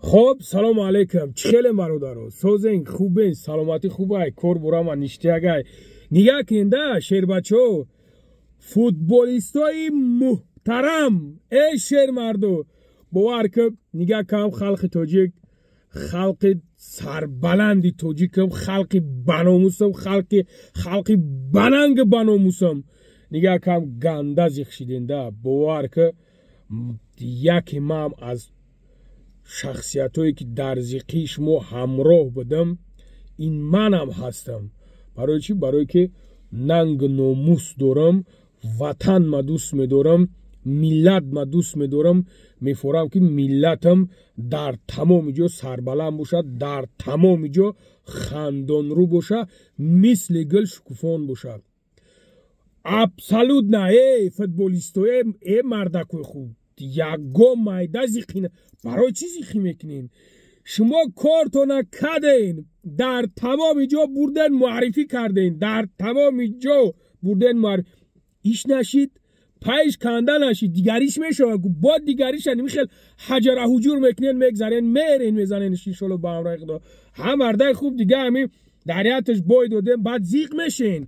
خب سلام علیکم چخیل برادرو سوزین خوبین سلامتی خوبه کور برام نیشتیگای نگاه کنده شیر بچو فوتبالیستای محترم ای شیر مردو باور که نگاه کم خلق تاجیک خلق سربلندی تاجیکم خلق بناموسم خلق بننگ بناموسم نگاه کم گنده زیخشیدنده باور که یکی مام از شخصیتایی که در زیقیش ما همراه بدم این منم هستم. برای چی؟ برای که ننگ ناموس دارم، وطن ما دوست می‌دارم، ملت ما دوست می‌دارم، می‌فهمم که ملتم در تمام جا سربلند باشه، در تمام جا خندان رو باشه، مثل گل شکوفان باشه. ابسولوت نه ای فوتبالیستای ای مردکوی خوب یگو مایده زیقینه برای چی زیقی میکنین؟ شما کارتون کردین در تمام جا بردن معرفی کردین در تمام جا بردن معرفی ایش نشید پایش کنده نشید دیگریش میشه با دیگریش نمیخیل حجر حجور میکنین میگذارین میرین میزنین شیشولو با هم خدا هم مرده خوب دیگه همین دریاتش بای دادن بعد زیق میشین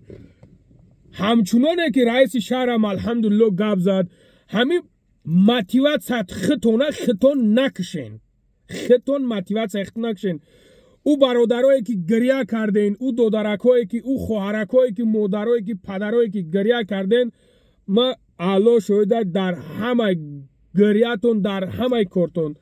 همچنانه که رئیس شهرم الحمدلله گپ زد همین موتیواسیت خطون نکشین خطون موتیواسیت نکشین او برادرایی که گریه کردین او دودرکایی که او خواهرکایی که مادرایی که پدرایی که گریه کردین ما الله شاهده در همه گریهتون در همه کارتون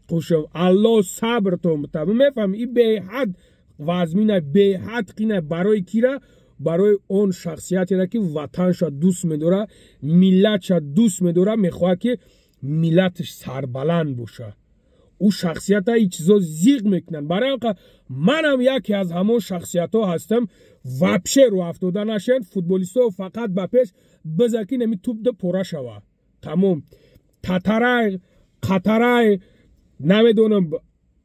خوشم الله صبرتون بده میفهم این به حد وزمینه به حد قینه برای کیره برای اون شخصیتی را که وطنش دوست می‌داره ملتش دوست می‌داره میخواد که ملتش سربلند باشه او شخصیت ها این چیزا زیغ میکنن برای اینکه منم یکی از همون شخصیت ها هستم وپشه رو افتاده نشین فوتبالیست ها فقط به پیش بزکی نمی توپ ده پره شوه تمام تترای قطرای نمیدونم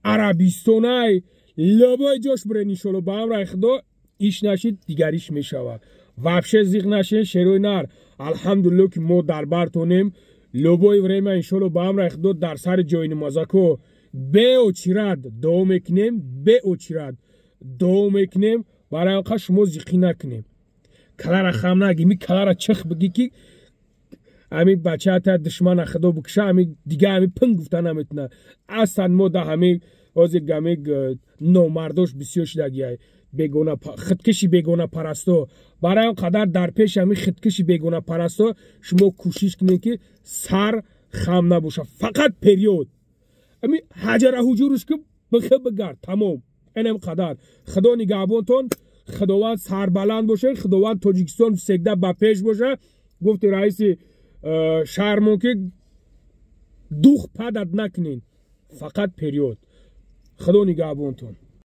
عربستانای لبای جاش بره نیشالو با هم رای خدا ایش نشید دیگریش میشوه وپشه زیغ نشین شیروی نر الحمدلله که ما در برتونیم لوبای وریم انشالله با هم رخدو در سر جای نمازکو به اوچیرد دو میکنیم به اوچیرد دو میکنیم برای آنقدر شما زیقی نکنیم کلار خم نگی می کلار چخ بگی که همی بچه تا دشمن خدا بکشه همی دیگه همی پنگ گفتن نمیتونه اصلا ما ده همی وازی گمی نومردوش بسیارش دگیه بگونه خدکشی بگونه پرستو برای اون قدر در پیش همی خدکشی بگونه پرستو شما کوشش کنید که سر خم نباشه فقط پریود همی حجر حجورش که بخه بگرد تمام اینم قدر خدا نگهبانتون خداوند سربلند باشه خداوند تاجیکستان سگده با پیش باشه گفت رئیس شهرمون که دوخ پدد نکنین فقط پریود خدا نگهبانتون